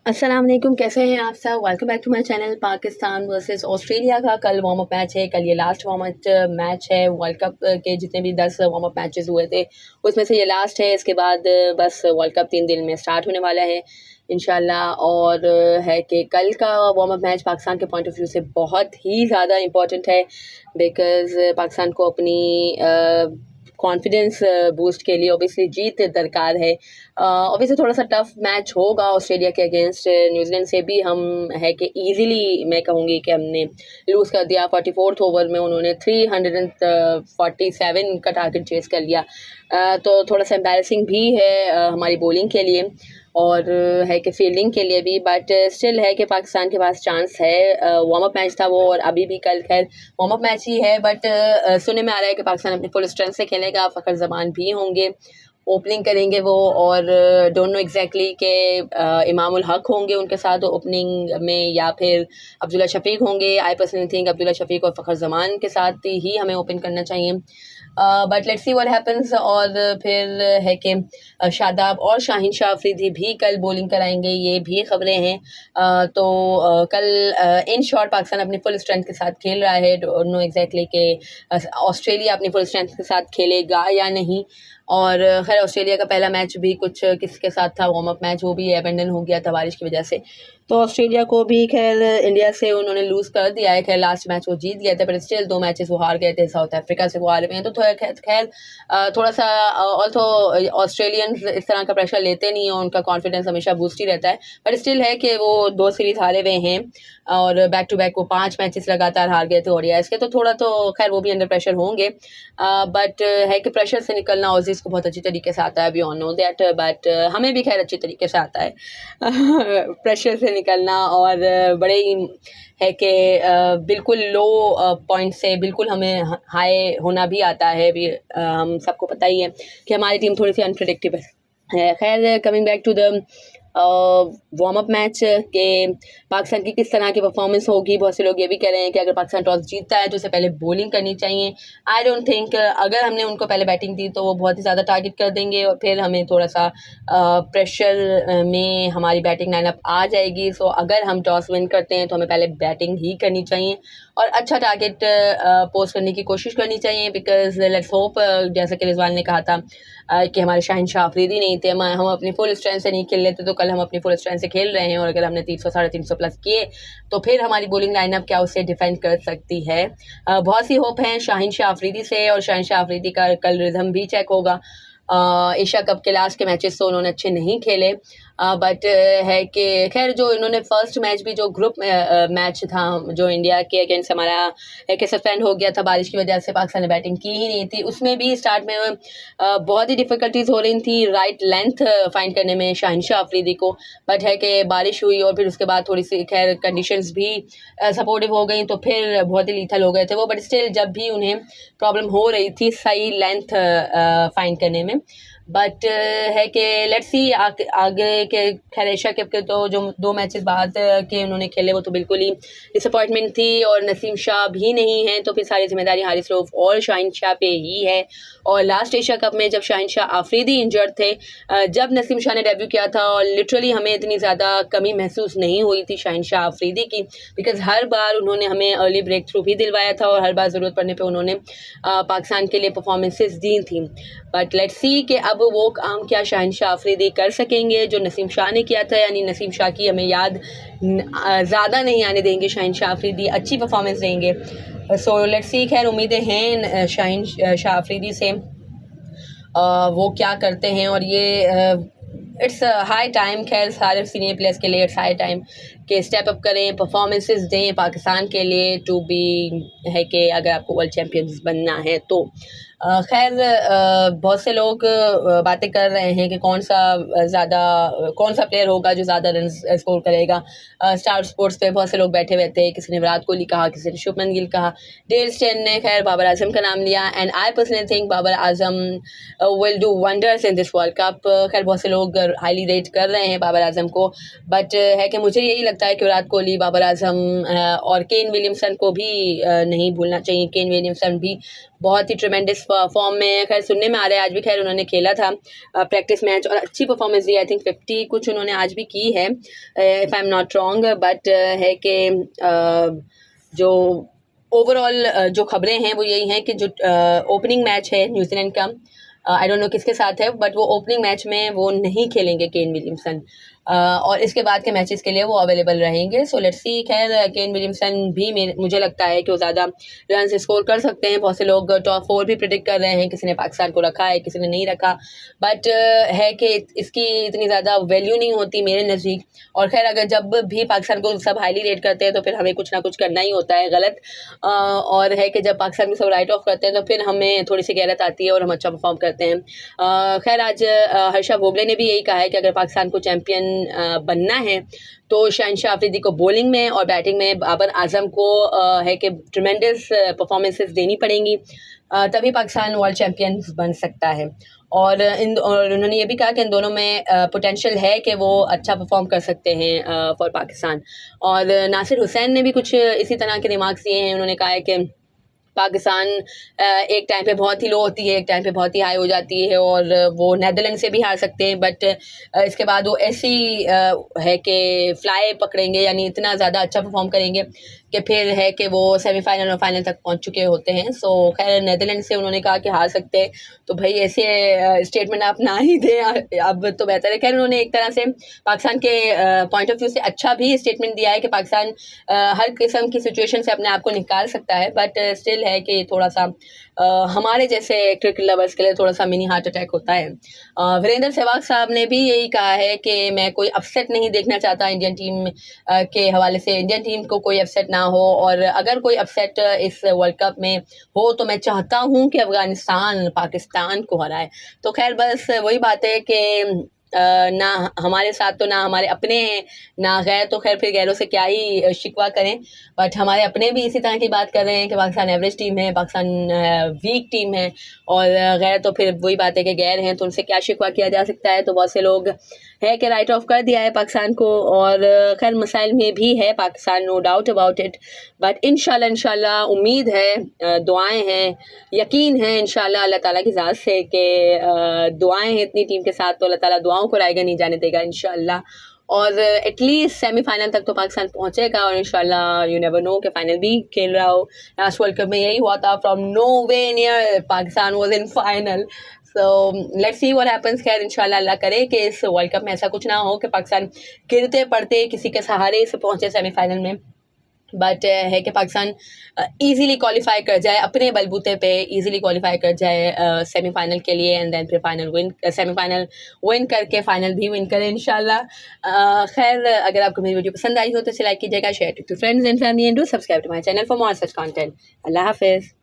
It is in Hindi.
अस्सलाम वालेकुम, कैसे हैं आप सब। Welcome back to my channel. Pakistan versus Australia का कल वार्म अप मैच है। कल ये लास्ट वार्म अप मैच है। वर्ल्ड कप के जितने भी 10 वार्म अप मैचेस हुए थे उसमें से ये लास्ट है। इसके बाद बस वर्ल्ड कप 3 दिन में स्टार्ट होने वाला है इंशाल्लाह। और है कि कल का वार्म अप मैच पाकिस्तान के पॉइंट ऑफ व्यू से बहुत ही ज़्यादा इम्पॉर्टेंट है, बिकॉज़ पाकिस्तान को अपनी कॉन्फिडेंस बूस्ट के लिए ऑब्वियसली जीत दरकार है। ऑब्वियसली थोड़ा सा टफ मैच होगा ऑस्ट्रेलिया के अगेंस्ट। न्यूजीलैंड से भी हम है कि इजीली मैं कहूँगी कि हमने लूज़ कर दिया। 44th ओवर में उन्होंने 347 का टारगेट चेस कर लिया। तो थोड़ा सा एम्बैरसिंग भी है हमारी बॉलिंग के लिए और है कि फील्डिंग के लिए भी, बट स्टिल है कि पाकिस्तान के पास चांस है। वार्म अप मैच था वो, और अभी भी कल खैर वार्म अप मैच ही है, बट सुनने में आ रहा है कि पाकिस्तान अपनी फुल स्ट्रेंथ से खेलेगा। फ़खर जमान भी होंगे, ओपनिंग करेंगे वो, और डोंट नो एग्जैक्टली के इमामुल हक होंगे उनके साथ ओपनिंग में या फिर अब्दुल्ला शफीक होंगे। I personally think Abdullah Shafique और फ़खर जमान के साथ ही हमें ओपन करना चाहिए, but let's see what happens. और फिर है कि शादाब और शाहीन शाह अफरीदी भी कल बॉलिंग कराएंगे, ये भी खबरें हैं। तो कल इन शॉर्ट पाकिस्तान अपनी फुल स्ट्रेंथ के साथ खेल रहा है। डोंट नो एग्जैक्टली कि ऑस्ट्रेलिया अपनी फुल स्ट्रेंथ के साथ खेलेगा या नहीं। और खैर ऑस्ट्रेलिया का पहला मैच भी कुछ किसके साथ था, वार्म अप मैच, वो भी एबेंडन हो गया था बारिश की वजह से। तो ऑस्ट्रेलिया को भी खैर इंडिया से उन्होंने लूज़ कर दिया है। खैर लास्ट मैच वो जीत गए थे, पर स्टिल 2 मैचेस वो हार गए थे। साउथ अफ्रीका से वो हारे हुए हैं। तो खैर थोड़ा सा ऑल्सो ऑस्ट्रेलियंस इस तरह का प्रेशर लेते नहीं हैं, उनका कॉन्फिडेंस हमेशा बूस्ट ही रहता है। बट स्टिल है कि वो 2 सीरीज़ हारे हुए हैं और बैक टू बैक वो 5 मैचेस लगातार हार गए थे ओडीआईज़ के। तो थोड़ा तो खैर वो भी अंडर प्रेशर होंगे, बट है कि प्रेशर से निकलना ऑजीज़ को बहुत अच्छी तरीके से आता है, we all know that. But हमें भी खैर अच्छी तरीके से आता है प्रेशर से निकलना। और बड़े ही है कि बिल्कुल लो पॉइंट से बिल्कुल हमें हाई होना भी आता है भी। हम सबको पता ही है कि हमारी टीम थोड़ी सी अनप्रेडिक्टेबल है। खैर coming back to the warm up match के पाकिस्तान की किस तरह की परफॉर्मेंस होगी। बहुत से लोग ये भी कह रहे हैं कि अगर पाकिस्तान टॉस जीतता है तो उसे पहले बॉलिंग करनी चाहिए। आई डोंट थिंक, अगर हमने उनको पहले बैटिंग दी तो वो बहुत ही ज़्यादा टारगेट कर देंगे और फिर हमें थोड़ा सा प्रेशर में हमारी बैटिंग लाइनअप आ जाएगी। सो अगर हम टॉस विन करते हैं तो हमें पहले बैटिंग ही करनी चाहिए और अच्छा टारगेट पोस्ट करने की कोशिश करनी चाहिए, बिकॉज लेट्स होप, जैसा कि रिजवान ने कहा था कि हमारे शाहीन शाह अफरीदी नहीं थे, हम अपनी फुल स्ट्रेंथ से नहीं खेल लेते। तो कल हम अपनी फुल स्ट्रेंथ से खेल रहे हैं और अगर हमने 300 350 प्लस किए तो फिर हमारी बॉलिंग लाइनअप क्या उसे डिफेंड कर सकती है। बहुत सी होप हैं शाहीन शाह अफरीदी से, और शाहीन शाह अफरीदी का कल रिदम भी चेक होगा। एशिया कप के लास्ट के मैचेस तो उन्होंने अच्छे नहीं खेले, बट है कि खैर जो इन्होंने फर्स्ट मैच भी जो ग्रुप मैच था जो इंडिया के अगेंस्ट हमारा है कि सस्पेंड हो गया था बारिश की वजह से, पाकिस्तान ने बैटिंग की ही नहीं थी। उसमें भी स्टार्ट में बहुत ही डिफ़िकल्टीज हो रही थी राइट लेंथ फाइंड करने में शाहीन शाह अफरीदी को, बट है कि बारिश हुई और फिर उसके बाद थोड़ी सी खैर कंडीशंस भी सपोर्टिव हो गई तो फिर बहुत ही लीथल हो गए थे वो। बट स्टिल जब भी उन्हें प्रॉब्लम हो रही थी सही लेंथ फाइंड करने में, बट है कि लेट्स सी आगे के खैर एशिया कप के तो जो 2 मैचेस बाद के उन्होंने खेले वो तो बिल्कुल ही डिसअपॉइंटमेंट थी, और नसीम शाह भी नहीं है तो फिर सारी जिम्मेदारी हारिस रऊफ और शाहीन शाह पे ही है। और लास्ट एशिया कप में जब शाहीन शाह आफरीदी इंजर्ड थे, जब नसीम शाह ने डेब्यू किया था, और लिटरली हमें इतनी ज़्यादा कमी महसूस नहीं हुई थी शाहीन शाह आफरीदी की, बिकॉज हर बार उन्होंने हमें अर्ली ब्रेक थ्रू भी दिलवाया था और हर बार ज़रूरत पड़ने पर उन्होंने पाकिस्तान के लिए परफॉर्मेंसेस दी थी। बट लेट्स सी कि अब वो काम क्या शाहीन शाह अफरीदी कर सकेंगे जो नसीम शाह ने किया था, यानी नसीम शाह की हमें याद ज़्यादा नहीं आने देंगे, शाहीन शाह अफरीदी अच्छी परफॉर्मेंस देंगे। सो लेट्स सी, खैर उम्मीदें हैं शाहीन शाह अफरीदी से, वो क्या करते हैं। और ये इट्स हाई टाइम, खैर सारे सीनियर प्लेयर्स के लिए इट्स हाई टाइम कि स्टेप अप करें, परफॉर्मेंसेस दें पाकिस्तान के लिए टू बी है कि अगर आपको वर्ल्ड चैम्पियंस बनना है तो। खैर बहुत से लोग बातें कर रहे हैं कि कौन सा प्लेयर होगा जो ज़्यादा रन स्कोर करेगा। स्टार स्पोर्ट्स पे बहुत से लोग बैठे हुए थे, किसी ने विराट कोहली कहा, किसी ने शुभमन गिल कहा, डेल स्टेन ने खैर बाबर आजम का नाम लिया, and I personally think Babar Azam will do wonders in this World Cup. खैर बहुत से लोग हाईली रेट कर रहे हैं बाबर आजम को, बट है कि मुझे यही लगता है कि विराट कोहली, बाबर आजम और केन विलियमसन को भी नहीं भूलना चाहिए। केन विलियमसन भी बहुत ही ट्रेमेंडस फॉर्म में है। खैर सुनने में आ रहा है आज भी खैर उन्होंने खेला था प्रैक्टिस मैच और अच्छी परफॉर्मेंस दी। आई थिंक 50 कुछ उन्होंने आज भी की है if I am not wrong. But है कि जो ओवरऑल जो खबरें हैं वो यही हैं कि जो ओपनिंग मैच है न्यूजीलैंड का, आई डोंट नो किसके साथ है, बट वो ओपनिंग मैच में वो नहीं खेलेंगे केन विलियमसन, और इसके बाद के मैचेस के लिए वो अवेलेबल रहेंगे। सो लेट्स सी। खैर केन विलियमसन भी मुझे लगता है कि वो ज़्यादा रन स्कोर कर सकते हैं। बहुत से लोग टॉप 4 भी प्रिडिक्ट कर रहे हैं, किसी ने पाकिस्तान को रखा है, किसी ने नहीं रखा, बट है कि इसकी इतनी ज़्यादा वैल्यू नहीं होती मेरे नज़दीक। और खैर अगर जब भी पाकिस्तान को सब हाईली रेट करते हैं तो फिर हमें कुछ ना कुछ करना ही होता है गलत, और है कि जब पाकिस्तान को सब राइट ऑफ करते हैं तो फिर हमें थोड़ी सी गैरत आती है और हम अच्छा परफॉर्म करते हैं। खैर आज हर्षा भोगले ने भी यही कहा है कि अगर पाकिस्तान को चैम्पियन बनना है तो शहनशाह अफरीदी को बॉलिंग में और बैटिंग में बाबर आजम को है कि ट्रिमेंडस परफॉर्मेंसेस देनी पड़ेंगी, तभी पाकिस्तान वर्ल्ड चैम्पियन बन सकता है। और उन्होंने ये भी कहा कि इन दोनों में पोटेंशियल है कि वो अच्छा परफॉर्म कर सकते हैं फॉर पाकिस्तान। और नासिर हुसैन ने भी कुछ इसी तरह के रिमार्क्स दिए हैं। उन्होंने कहा है कि पाकिस्तान एक टाइम पे बहुत ही लो होती है, एक टाइम पे बहुत ही हाई हो जाती है, और वो नीदरलैंड से भी हार सकते हैं, बट इसके बाद वो ऐसी है कि फ्लाई पकड़ेंगे, यानी इतना ज़्यादा अच्छा परफॉर्म करेंगे कि फिर है कि वो सेमीफाइनल और फाइनल तक पहुंच चुके होते हैं। सो खैर नीदरलैंड से उन्होंने कहा कि हार सकते हैं, तो भाई ऐसे स्टेटमेंट आप ना ही दें अब तो बेहतर है। खैर उन्होंने एक तरह से पाकिस्तान के पॉइंट ऑफ व्यू से अच्छा भी स्टेटमेंट दिया है कि पाकिस्तान हर किस्म की सिचुएशन से अपने आप को निकाल सकता है, बट स्टिल है कि थोड़ा सा हमारे जैसे क्रिकेट लवर्स के लिए थोड़ा सा मिनी हार्ट अटैक होता है। वीरेंद्र सहवाग साहब ने भी यही कहा है कि मैं कोई अपसेट नहीं देखना चाहता इंडियन टीम के हवाले से, इंडियन टीम को कोई अपसेट ना हो, और अगर कोई अपसेट इस वर्ल्ड कप में हो तो मैं चाहता हूं कि अफगानिस्तान पाकिस्तान को हराए। तो खैर बस वही बात है कि ना हमारे साथ तो ना हमारे अपने हैं ना गैर, तो खैर फिर गैरों से क्या ही शिकवा करें, बट हमारे अपने भी इसी तरह की बात कर रहे हैं कि पाकिस्तान एवरेज टीम है, पाकिस्तान वीक टीम है, और गैर तो फिर वही बात है कि गैर हैं तो उनसे क्या शिकवा किया जा सकता है। तो बहुत से लोग है कि राइट ऑफ कर दिया है पाकिस्तान को, और खैर मसाइल में भी है Pakistan, no doubt about it, but इंशाल्लाह उम्मीद है, दुआएं हैं, यकीन है इंशाल्लाह अल्लाह ताला की ज़ात से कि दुआएं हैं इतनी टीम के साथ, तो अल्लाह ताला दुआओं को रायगा नहीं जाने देगा इंशाल्लाह, और एटलीस्ट सेमीफाइनल तक तो पाकिस्तान पहुंचेगा, और इंशाल्लाह यू नेवर नो कि फाइनल भी खेल रहा हो। लास्ट वर्ल्ड कप में यही हुआ था, from no way near Pakistan was in final. So let's see what happens. खैर इंशाल्लाह अल्लाह करे कि इस वर्ल्ड कप में ऐसा कुछ ना हो कि पाकिस्तान गिरते पड़ते किसी के सहारे से पहुंचे सेमीफाइनल में, बट है कि पाकिस्तान इजीली क्वालिफाई कर जाए, अपने बलबूते पे इजीली क्वालिफाई कर जाए सेमीफाइनल के लिए, एंड देन फिर फाइनल सेमीफाइनल विन करके फाइनल भी विन करें इंशाल्लाह। खैर अगर आपको मेरी वीडियो पसंद आई हो तो इसे लाइक कीजिएगा, share to friends and family, and do subscribe to my channel for more such content. अल्लाह हाफिज़।